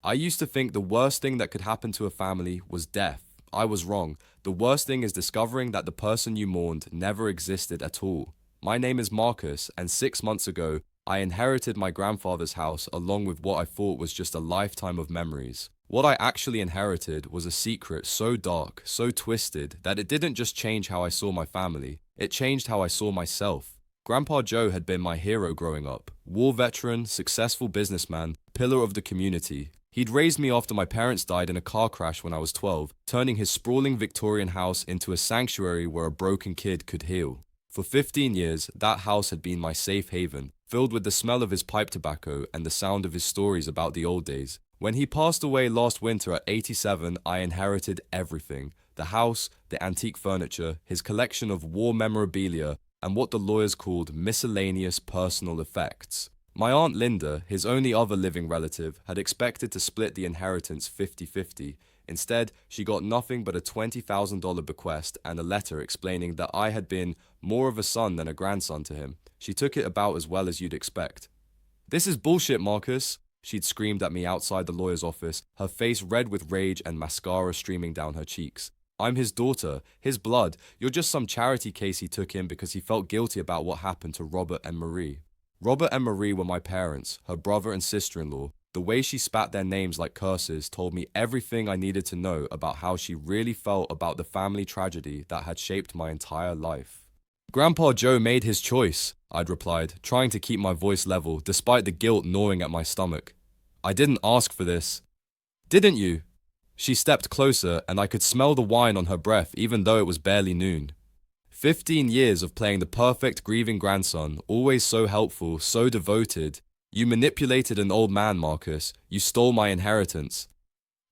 I used to think the worst thing that could happen to a family was death. I was wrong. The worst thing is discovering that the person you mourned never existed at all. My name is Marcus, and 6 months ago, I inherited my grandfather's house along with what I thought was just a lifetime of memories. What I actually inherited was a secret so dark, so twisted, that it didn't just change how I saw my family, it changed how I saw myself. Grandpa Joe had been my hero growing up. War veteran, successful businessman, pillar of the community. He'd raised me after my parents died in a car crash when I was 12, turning his sprawling Victorian house into a sanctuary where a broken kid could heal. For 15 years, that house had been my safe haven, filled with the smell of his pipe tobacco and the sound of his stories about the old days. When he passed away last winter at 87, I inherited everything. The house, the antique furniture, his collection of war memorabilia, and what the lawyers called miscellaneous personal effects. My Aunt Linda, his only other living relative, had expected to split the inheritance 50-50. Instead, she got nothing but a $20,000 bequest and a letter explaining that I had been more of a son than a grandson to him. She took it about as well as you'd expect. "This is bullshit, Marcus," she'd screamed at me outside the lawyer's office, her face red with rage and mascara streaming down her cheeks. "I'm his daughter, his blood. You're just some charity case he took in because he felt guilty about what happened to Robert and Marie." Robert and Marie were my parents, her brother and sister-in-law. The way she spat their names like curses told me everything I needed to know about how she really felt about the family tragedy that had shaped my entire life. "Grandpa Joe made his choice," I'd replied, trying to keep my voice level despite the guilt gnawing at my stomach. "I didn't ask for this." "Didn't you?" She stepped closer and I could smell the wine on her breath even though it was barely noon. 15 years of playing the perfect grieving grandson, always so helpful, so devoted. You manipulated an old man, Marcus. You stole my inheritance.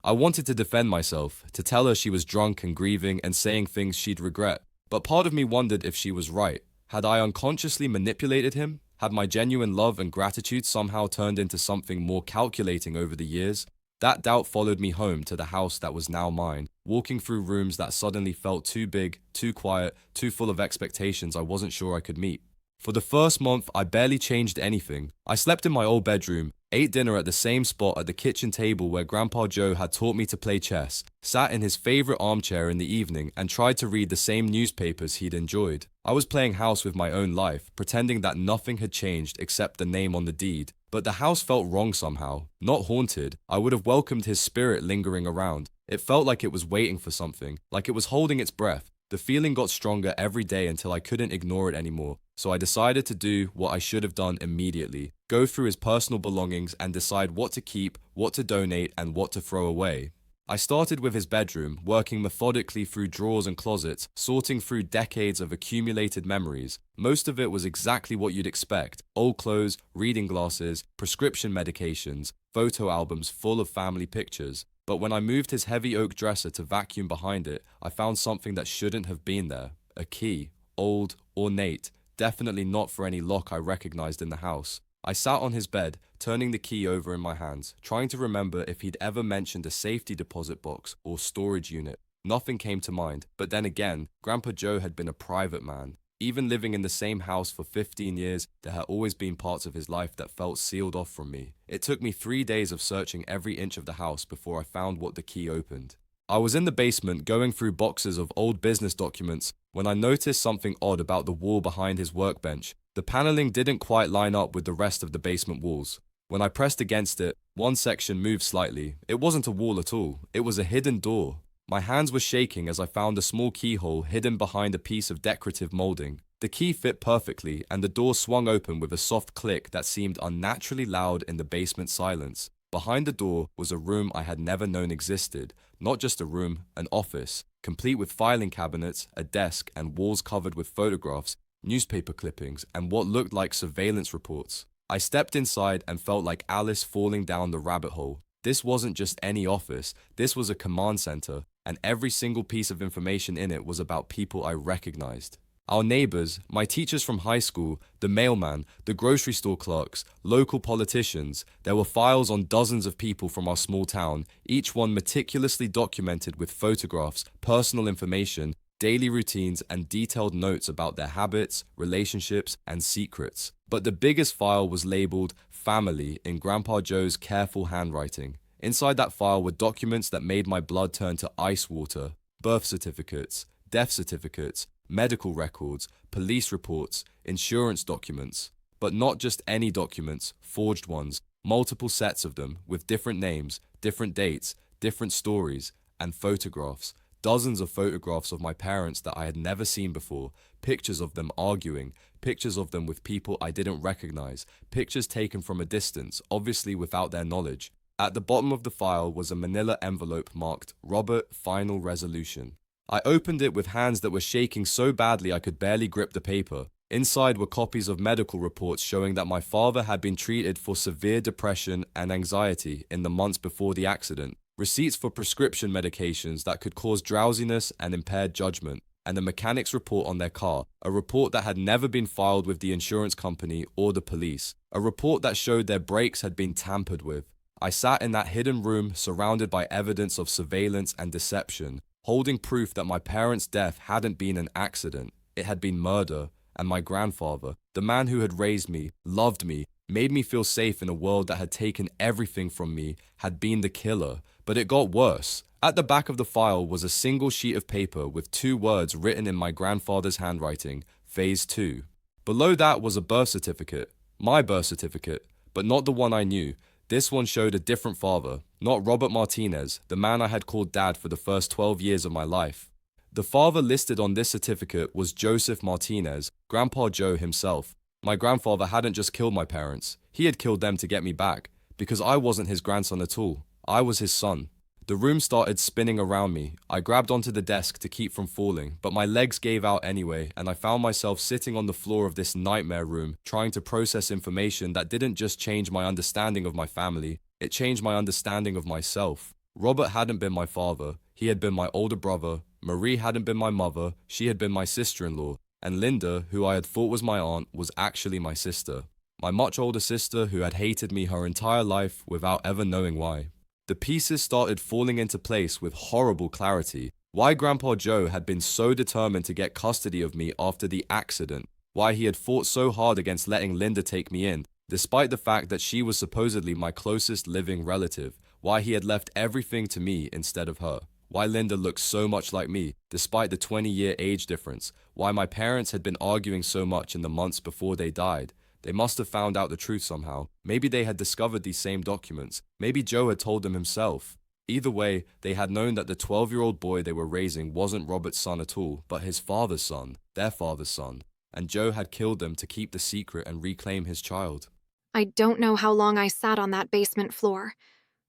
I wanted to defend myself, to tell her she was drunk and grieving and saying things she'd regret. But part of me wondered if she was right. Had I unconsciously manipulated him? Had my genuine love and gratitude somehow turned into something more calculating over the years? That doubt followed me home to the house that was now mine, walking through rooms that suddenly felt too big, too quiet, too full of expectations I wasn't sure I could meet. For the first month, I barely changed anything. I slept in my old bedroom, ate dinner at the same spot at the kitchen table where Grandpa Joe had taught me to play chess, sat in his favorite armchair in the evening, and tried to read the same newspapers he'd enjoyed. I was playing house with my own life, pretending that nothing had changed except the name on the deed. But the house felt wrong somehow. Not haunted, I would have welcomed his spirit lingering around. It felt like it was waiting for something, like it was holding its breath. The feeling got stronger every day until I couldn't ignore it anymore. So I decided to do what I should have done immediately. Go through his personal belongings and decide what to keep, what to donate, and what to throw away. I started with his bedroom, working methodically through drawers and closets, sorting through decades of accumulated memories. Most of it was exactly what you'd expect: old clothes, reading glasses, prescription medications, photo albums full of family pictures. But when I moved his heavy oak dresser to vacuum behind it, I found something that shouldn't have been there. A key. Old, ornate, definitely not for any lock I recognized in the house. I sat on his bed, turning the key over in my hands, trying to remember if he'd ever mentioned a safety deposit box or storage unit. Nothing came to mind, but then again, Grandpa Joe had been a private man. Even living in the same house for 15 years, there had always been parts of his life that felt sealed off from me. It took me 3 days of searching every inch of the house before I found what the key opened. I was in the basement going through boxes of old business documents when I noticed something odd about the wall behind his workbench. The paneling didn't quite line up with the rest of the basement walls. When I pressed against it, one section moved slightly. It wasn't a wall at all. It was a hidden door. My hands were shaking as I found a small keyhole hidden behind a piece of decorative molding. The key fit perfectly, and the door swung open with a soft click that seemed unnaturally loud in the basement silence. Behind the door was a room I had never known existed. Not just a room, an office, complete with filing cabinets, a desk, and walls covered with photographs, newspaper clippings, and what looked like surveillance reports. I stepped inside and felt like Alice falling down the rabbit hole. This wasn't just any office, this was a command center, and every single piece of information in it was about people I recognized. Our neighbors, my teachers from high school, the mailman, the grocery store clerks, local politicians. There were files on dozens of people from our small town, each one meticulously documented with photographs, personal information, daily routines, and detailed notes about their habits, relationships, and secrets. But the biggest file was labeled Family in Grandpa Joe's careful handwriting. Inside that file were documents that made my blood turn to ice water: birth certificates, death certificates, medical records, police reports, insurance documents. But not just any documents, forged ones, multiple sets of them, with different names, different dates, different stories, and photographs. Dozens of photographs of my parents that I had never seen before, pictures of them arguing, pictures of them with people I didn't recognize, pictures taken from a distance, obviously without their knowledge. At the bottom of the file was a manila envelope marked Robert Final Resolution. I opened it with hands that were shaking so badly I could barely grip the paper. Inside were copies of medical reports showing that my father had been treated for severe depression and anxiety in the months before the accident, receipts for prescription medications that could cause drowsiness and impaired judgment, and a mechanic's report on their car, a report that had never been filed with the insurance company or the police, a report that showed their brakes had been tampered with. I sat in that hidden room surrounded by evidence of surveillance and deception, holding proof that my parents' death hadn't been an accident, it had been murder. And my grandfather, the man who had raised me, loved me, made me feel safe in a world that had taken everything from me, had been the killer. But it got worse. At the back of the file was a single sheet of paper with 2 words written in my grandfather's handwriting: Phase 2. Below that was a birth certificate, my birth certificate, but not the one I knew. This one showed a different father, not Robert Martinez, the man I had called Dad for the first 12 years of my life. The father listed on this certificate was Joseph Martinez, Grandpa Joe himself. My grandfather hadn't just killed my parents, he had killed them to get me back, because I wasn't his grandson at all, I was his son. The room started spinning around me. I grabbed onto the desk to keep from falling, but my legs gave out anyway, and I found myself sitting on the floor of this nightmare room, trying to process information that didn't just change my understanding of my family, it changed my understanding of myself. Robert hadn't been my father, he had been my older brother. Marie hadn't been my mother, she had been my sister-in-law, and Linda, who I had thought was my aunt, was actually my sister. My much older sister who had hated me her entire life without ever knowing why. The pieces started falling into place with horrible clarity. Why Grandpa Joe had been so determined to get custody of me after the accident. Why he had fought so hard against letting Linda take me in, despite the fact that she was supposedly my closest living relative. Why he had left everything to me instead of her. Why Linda looked so much like me, despite the 20-year age difference. Why my parents had been arguing so much in the months before they died. They must have found out the truth somehow. Maybe they had discovered these same documents. Maybe Joe had told them himself. Either way, they had known that the 12-year-old boy they were raising wasn't Robert's son at all, but his father's son, their father's son. And Joe had killed them to keep the secret and reclaim his child. I don't know how long I sat on that basement floor,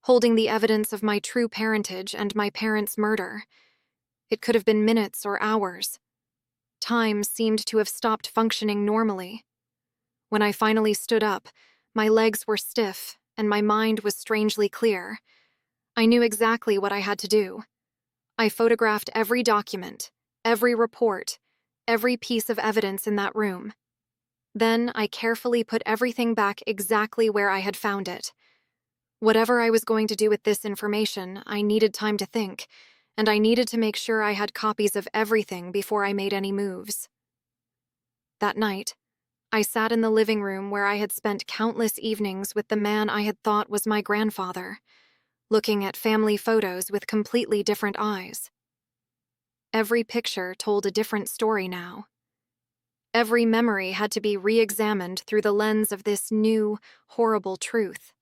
holding the evidence of my true parentage and my parents' murder. It could have been minutes or hours. Time seemed to have stopped functioning normally. When I finally stood up, my legs were stiff and my mind was strangely clear. I knew exactly what I had to do. I photographed every document, every report, every piece of evidence in that room. Then I carefully put everything back exactly where I had found it. Whatever I was going to do with this information, I needed time to think, and I needed to make sure I had copies of everything before I made any moves. That night, I sat in the living room where I had spent countless evenings with the man I had thought was my grandfather, looking at family photos with completely different eyes. Every picture told a different story now. Every memory had to be re-examined through the lens of this new, horrible truth.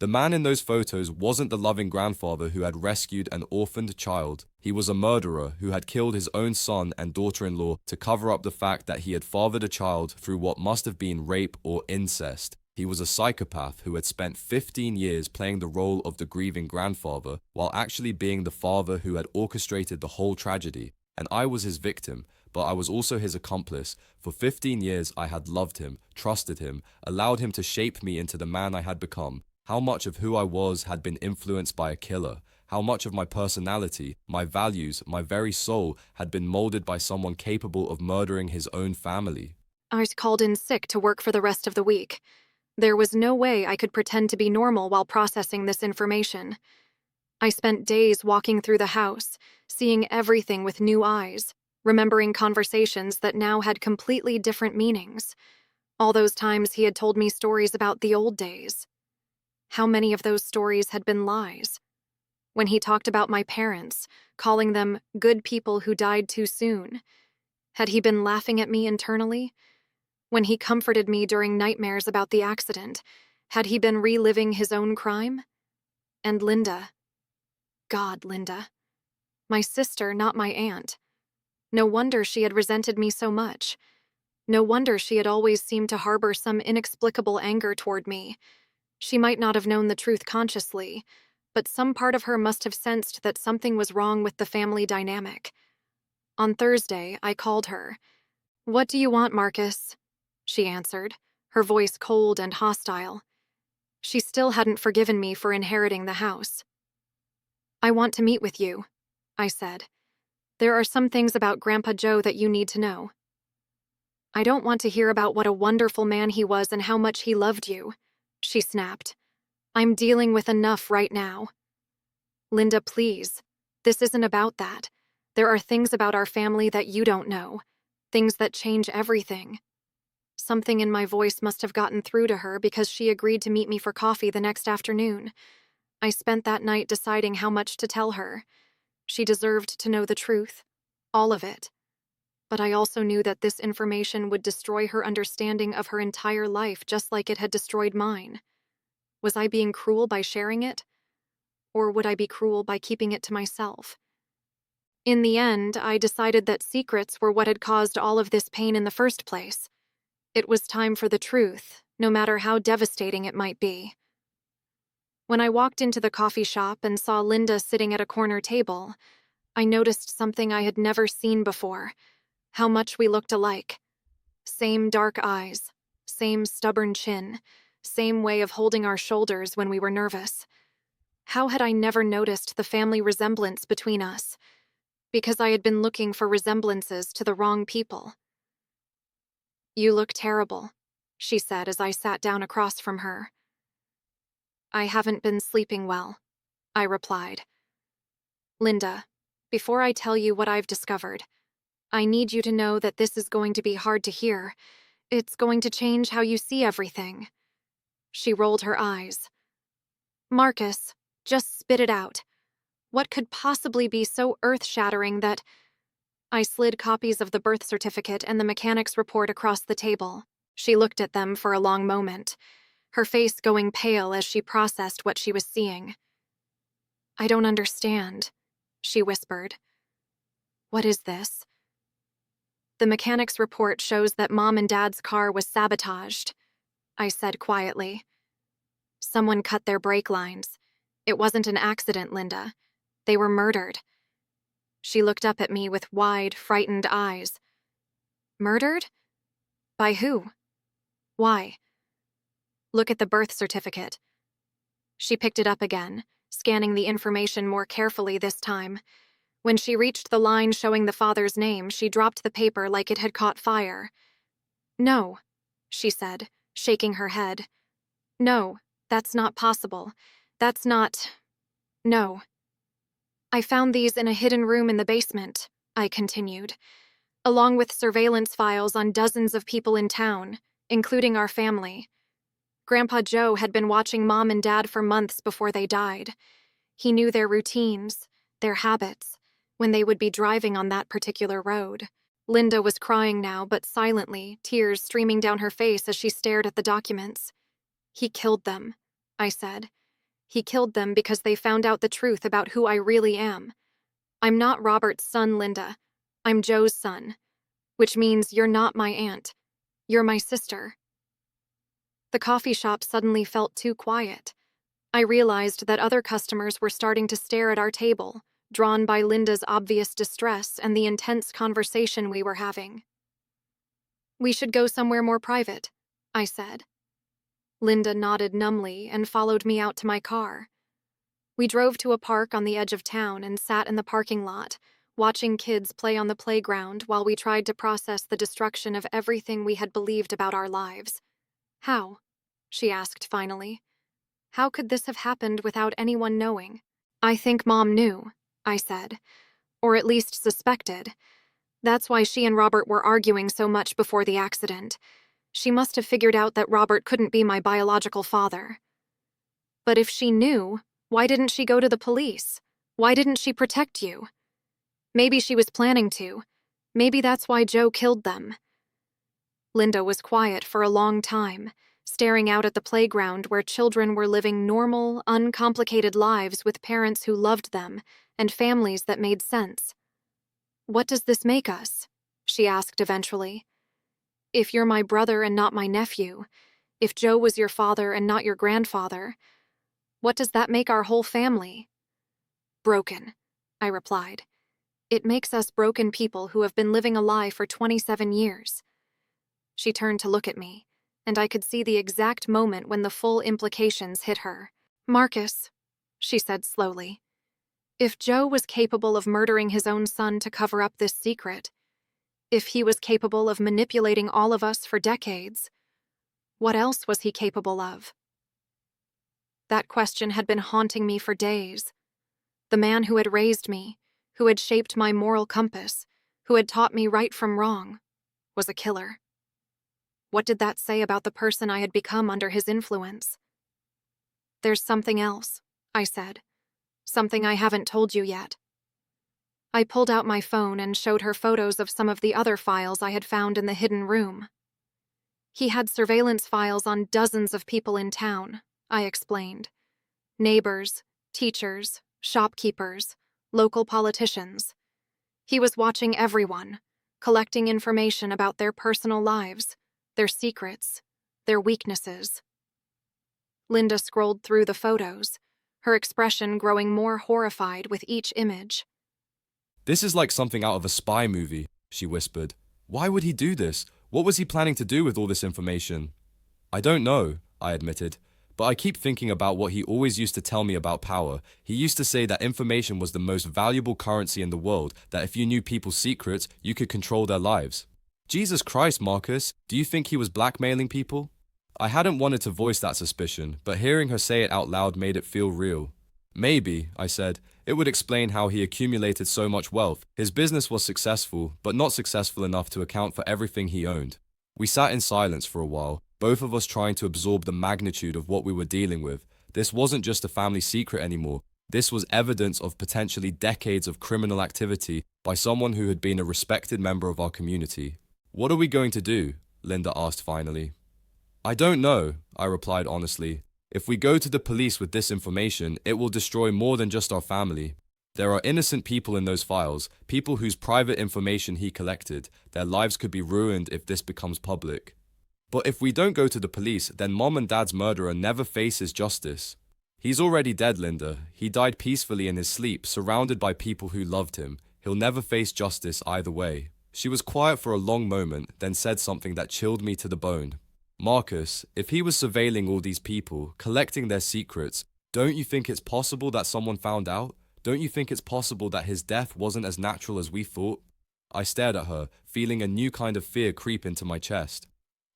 The man in those photos wasn't the loving grandfather who had rescued an orphaned child. He was a murderer who had killed his own son and daughter-in-law to cover up the fact that he had fathered a child through what must have been rape or incest. He was a psychopath who had spent 15 years playing the role of the grieving grandfather while actually being the father who had orchestrated the whole tragedy. And I was his victim, but I was also his accomplice. For 15 years I had loved him, trusted him, allowed him to shape me into the man I had become. How much of who I was had been influenced by a killer? How much of my personality, my values, my very soul had been molded by someone capable of murdering his own family? I was called in sick to work for the rest of the week. There was no way I could pretend to be normal while processing this information. I spent days walking through the house, seeing everything with new eyes, remembering conversations that now had completely different meanings. All those times he had told me stories about the old days. How many of those stories had been lies? When he talked about my parents, calling them good people who died too soon, had he been laughing at me internally? When he comforted me during nightmares about the accident, had he been reliving his own crime? And Linda. God, Linda. My sister, not my aunt. No wonder she had resented me so much. No wonder she had always seemed to harbor some inexplicable anger toward me. She might not have known the truth consciously, but some part of her must have sensed that something was wrong with the family dynamic. On Thursday, I called her. "What do you want, Marcus?" she answered, her voice cold and hostile. She still hadn't forgiven me for inheriting the house. "I want to meet with you," I said. "There are some things about Grandpa Joe that you need to know." "I don't want to hear about what a wonderful man he was and how much he loved you," she snapped. "I'm dealing with enough right now." "Linda, please. This isn't about that. There are things about our family that you don't know. Things that change everything." Something in my voice must have gotten through to her because she agreed to meet me for coffee the next afternoon. I spent that night deciding how much to tell her. She deserved to know the truth. All of it. But I also knew that this information would destroy her understanding of her entire life just like it had destroyed mine. Was I being cruel by sharing it? Or would I be cruel by keeping it to myself? In the end, I decided that secrets were what had caused all of this pain in the first place. It was time for the truth, no matter how devastating it might be. When I walked into the coffee shop and saw Linda sitting at a corner table, I noticed something I had never seen before: how much we looked alike. Same dark eyes, same stubborn chin, same way of holding our shoulders when we were nervous. How had I never noticed the family resemblance between us? Because I had been looking for resemblances to the wrong people. "You look terrible," she said as I sat down across from her. "I haven't been sleeping well," I replied. "Linda, before I tell you what I've discovered, I need you to know that this is going to be hard to hear. It's going to change how you see everything." She rolled her eyes. "Marcus, just spit it out. What could possibly be so earth-shattering that—" I slid copies of the birth certificate and the mechanic's report across the table. She looked at them for a long moment, her face going pale as she processed what she was seeing. "I don't understand," she whispered. "What is this?" "The mechanic's report shows that Mom and Dad's car was sabotaged," I said quietly. "Someone cut their brake lines. It wasn't an accident, Linda. They were murdered." She looked up at me with wide, frightened eyes. "Murdered? By who? Why?" "Look at the birth certificate." She picked it up again, scanning the information more carefully this time. When she reached the line showing the father's name, she dropped the paper like it had caught fire. "No," she said, shaking her head. "No, that's not possible. That's not... No." "I found these in a hidden room in the basement," I continued, "along with surveillance files on dozens of people in town, including our family. Grandpa Joe had been watching Mom and Dad for months before they died. He knew their routines, their habits, when they would be driving on that particular road." Linda was crying now, but silently, tears streaming down her face as she stared at the documents. "He killed them," I said. "He killed them because they found out the truth about who I really am. I'm not Robert's son, Linda. I'm Joe's son. Which means you're not my aunt. You're my sister." The coffee shop suddenly felt too quiet. I realized that other customers were starting to stare at our table, drawn by Linda's obvious distress and the intense conversation we were having. "We should go somewhere more private," I said. Linda nodded numbly and followed me out to my car. We drove to a park on the edge of town and sat in the parking lot, watching kids play on the playground while we tried to process the destruction of everything we had believed about our lives. "How?" she asked finally. "How could this have happened without anyone knowing?" "I think Mom knew," I said, "or at least suspected. That's why she and Robert were arguing so much before the accident. She must have figured out that Robert couldn't be my biological father." But if she knew, why didn't she go to the police? Why didn't she protect you? Maybe she was planning to. Maybe that's why Joe killed them. Linda was quiet for a long time, staring out at the playground where children were living normal, uncomplicated lives with parents who loved them and families that made sense. "What does this make us?" she asked eventually. "If you're my brother and not my nephew, if Joe was your father and not your grandfather, what does that make our whole family?" "Broken," I replied. "It makes us broken people who have been living a lie for 27 years. She turned to look at me, and I could see the exact moment when the full implications hit her. "Marcus," she said slowly, "if Joe was capable of murdering his own son to cover up this secret, if he was capable of manipulating all of us for decades, what else was he capable of?" That question had been haunting me for days. The man who had raised me, who had shaped my moral compass, who had taught me right from wrong, was a killer. What did that say about the person I had become under his influence? "There's something else," I said. "Something I haven't told you yet." I pulled out my phone and showed her photos of some of the other files I had found in the hidden room. "He had surveillance files on dozens of people in town," I explained. "Neighbors, teachers, shopkeepers, local politicians. He was watching everyone, collecting information about their personal lives, their secrets, their weaknesses." Linda scrolled through the photos, her expression growing more horrified with each image. This is like something out of a spy movie, she whispered. Why would he do this? What was he planning to do with all this information? I don't know, I admitted, but I keep thinking about what he always used to tell me about power. He used to say that information was the most valuable currency in the world, that if you knew people's secrets, you could control their lives. Jesus Christ, Marcus, do you think he was blackmailing people? I hadn't wanted to voice that suspicion, but hearing her say it out loud made it feel real. Maybe, I said, it would explain how he accumulated so much wealth. His business was successful, but not successful enough to account for everything he owned. We sat in silence for a while, both of us trying to absorb the magnitude of what we were dealing with. This wasn't just a family secret anymore. This was evidence of potentially decades of criminal activity by someone who had been a respected member of our community. What are we going to do? Linda asked finally. I don't know, I replied honestly. If we go to the police with this information, it will destroy more than just our family. There are innocent people in those files, people whose private information he collected. Their lives could be ruined if this becomes public. But if we don't go to the police, then Mom and Dad's murderer never faces justice. He's already dead, Linda. He died peacefully in his sleep, surrounded by people who loved him. He'll never face justice either way. She was quiet for a long moment, then said something that chilled me to the bone. Marcus, if he was surveilling all these people, collecting their secrets, don't you think it's possible that someone found out? Don't you think it's possible that his death wasn't as natural as we thought? I stared at her, feeling a new kind of fear creep into my chest.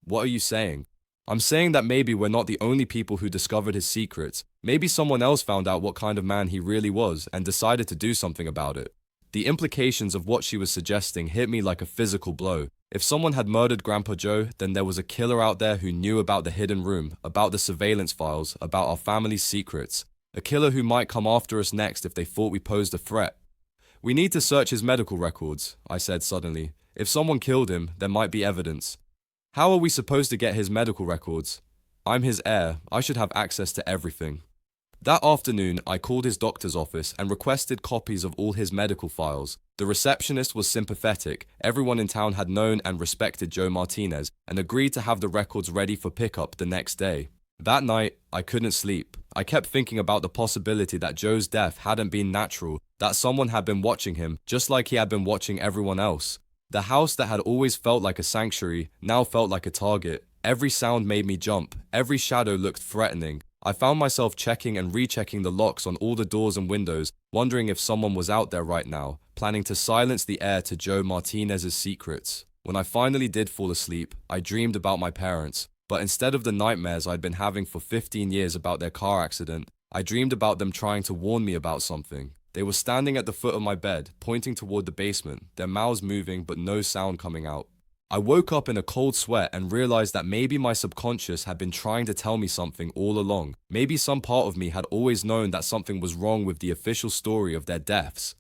What are you saying? I'm saying that maybe we're not the only people who discovered his secrets. Maybe someone else found out what kind of man he really was and decided to do something about it. The implications of what she was suggesting hit me like a physical blow. If someone had murdered Grandpa Joe, then there was a killer out there who knew about the hidden room, about the surveillance files, about our family's secrets. A killer who might come after us next if they thought we posed a threat. We need to search his medical records, I said suddenly. If someone killed him, there might be evidence. How are we supposed to get his medical records? I'm his heir. I should have access to everything. That afternoon, I called his doctor's office and requested copies of all his medical files. The receptionist was sympathetic. Everyone in town had known and respected Joe Martinez and agreed to have the records ready for pickup the next day. That night, I couldn't sleep. I kept thinking about the possibility that Joe's death hadn't been natural, that someone had been watching him, just like he had been watching everyone else. The house that had always felt like a sanctuary now felt like a target. Every sound made me jump. Every shadow looked threatening. I found myself checking and rechecking the locks on all the doors and windows, wondering if someone was out there right now, planning to silence the heir to Joe Martinez's secrets. When I finally did fall asleep, I dreamed about my parents, but instead of the nightmares I'd been having for 15 years about their car accident, I dreamed about them trying to warn me about something. They were standing at the foot of my bed, pointing toward the basement, their mouths moving but no sound coming out. I woke up in a cold sweat and realized that maybe my subconscious had been trying to tell me something all along. Maybe some part of me had always known that something was wrong with the official story of their deaths.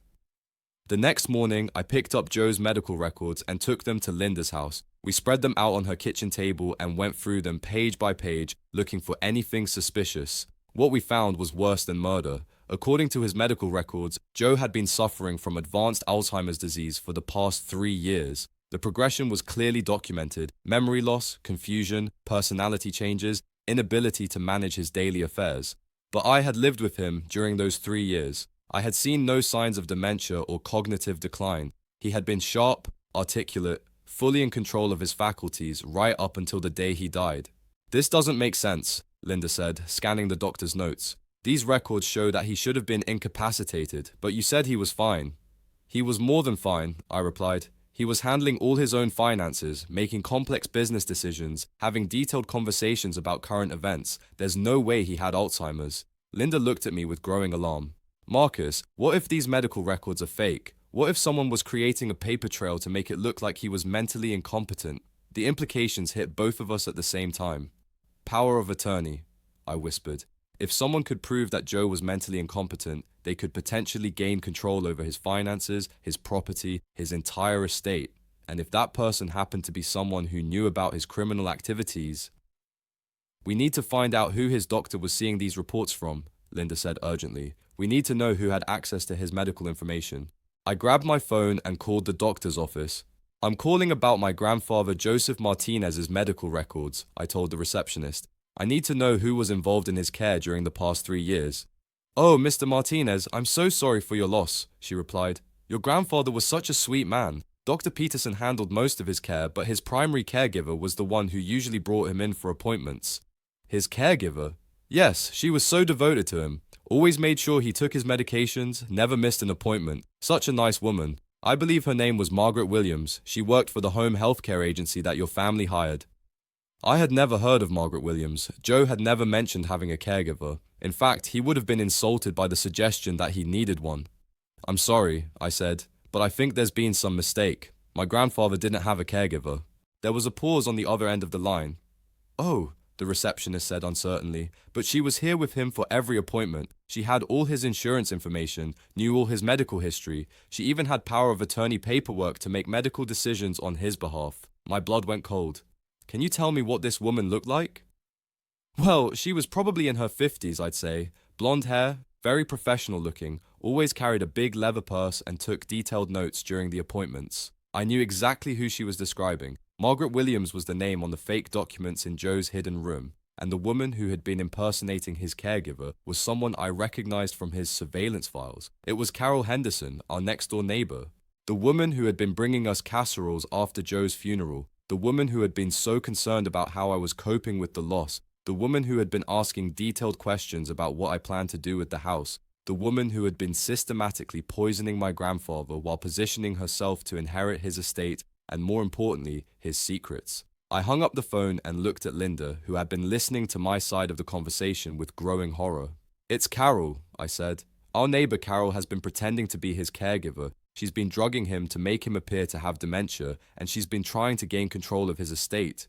The next morning, I picked up Joe's medical records and took them to Linda's house. We spread them out on her kitchen table and went through them page by page, looking for anything suspicious. What we found was worse than murder. According to his medical records, Joe had been suffering from advanced Alzheimer's disease for the past 3 years. The progression was clearly documented: memory loss, confusion, personality changes, inability to manage his daily affairs. But I had lived with him during those 3 years. I had seen no signs of dementia or cognitive decline. He had been sharp, articulate, fully in control of his faculties right up until the day he died. "This doesn't make sense," Linda said, scanning the doctor's notes. "These records show that he should have been incapacitated, but you said he was fine." "He was more than fine," I replied. "He was handling all his own finances, making complex business decisions, having detailed conversations about current events. There's no way he had Alzheimer's." Linda looked at me with growing alarm. "Marcus, what if these medical records are fake? What if someone was creating a paper trail to make it look like he was mentally incompetent?" The implications hit both of us at the same time. "Power of attorney," I whispered. If someone could prove that Joe was mentally incompetent, they could potentially gain control over his finances, his property, his entire estate. And if that person happened to be someone who knew about his criminal activities... "We need to find out who his doctor was seeing these reports from," Linda said urgently. "We need to know who had access to his medical information." I grabbed my phone and called the doctor's office. "I'm calling about my grandfather Joseph Martinez's medical records," I told the receptionist. "I need to know who was involved in his care during the past 3 years." "Oh, Mr. Martinez, I'm so sorry for your loss," she replied. "Your grandfather was such a sweet man. Dr. Peterson handled most of his care, but his primary caregiver was the one who usually brought him in for appointments." "His caregiver?" "Yes, she was so devoted to him. Always made sure he took his medications, never missed an appointment. Such a nice woman. I believe her name was Margaret Williams. She worked for the home healthcare agency that your family hired." I had never heard of Margaret Williams. Joe had never mentioned having a caregiver. In fact, he would have been insulted by the suggestion that he needed one. "I'm sorry," I said, "but I think there's been some mistake. My grandfather didn't have a caregiver." There was a pause on the other end of the line. "Oh," the receptionist said uncertainly, "but she was here with him for every appointment. She had all his insurance information, knew all his medical history. She even had power of attorney paperwork to make medical decisions on his behalf." My blood went cold. "Can you tell me what this woman looked like?" "Well, she was probably in her 50s, I'd say. Blonde hair, very professional looking, always carried a big leather purse and took detailed notes during the appointments." I knew exactly who she was describing. Margaret Williams was the name on the fake documents in Joe's hidden room, and the woman who had been impersonating his caregiver was someone I recognized from his surveillance files. It was Carol Henderson, our next-door neighbor. The woman who had been bringing us casseroles after Joe's funeral. The woman who had been so concerned about how I was coping with the loss. The woman who had been asking detailed questions about what I planned to do with the house. The woman who had been systematically poisoning my grandfather while positioning herself to inherit his estate and, more importantly, his secrets. I hung up the phone and looked at Linda, who had been listening to my side of the conversation with growing horror. "It's Carol," I said. "Our neighbor Carol has been pretending to be his caregiver. She's been drugging him to make him appear to have dementia, and she's been trying to gain control of his estate."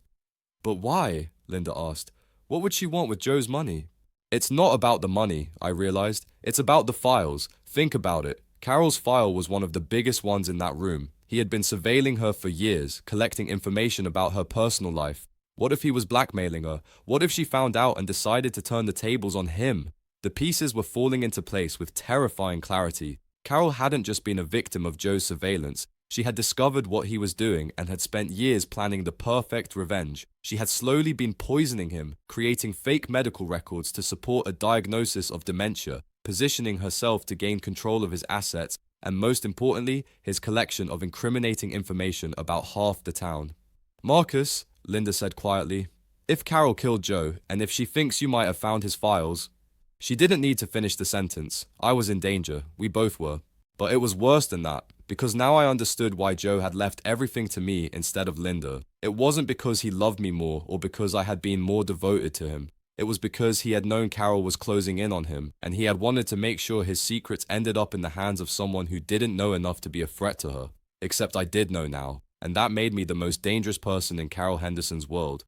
"But why?" Linda asked. "What would she want with Joe's money?" "It's not about the money," I realized. "It's about the files. Think about it. Carol's file was one of the biggest ones in that room. He had been surveilling her for years, collecting information about her personal life. What if he was blackmailing her? What if she found out and decided to turn the tables on him?" The pieces were falling into place with terrifying clarity. Carol hadn't just been a victim of Joe's surveillance. She had discovered what he was doing and had spent years planning the perfect revenge. She had slowly been poisoning him, creating fake medical records to support a diagnosis of dementia, positioning herself to gain control of his assets, and most importantly, his collection of incriminating information about half the town. "Marcus," Linda said quietly, "if Carol killed Joe, and if she thinks you might have found his files..." She didn't need to finish the sentence. I was in danger. We both were. But it was worse than that, because now I understood why Joe had left everything to me instead of Linda. It wasn't because he loved me more or because I had been more devoted to him. It was because he had known Carol was closing in on him, and he had wanted to make sure his secrets ended up in the hands of someone who didn't know enough to be a threat to her. Except I did know now. and that made me the most dangerous person in Carol Henderson's world.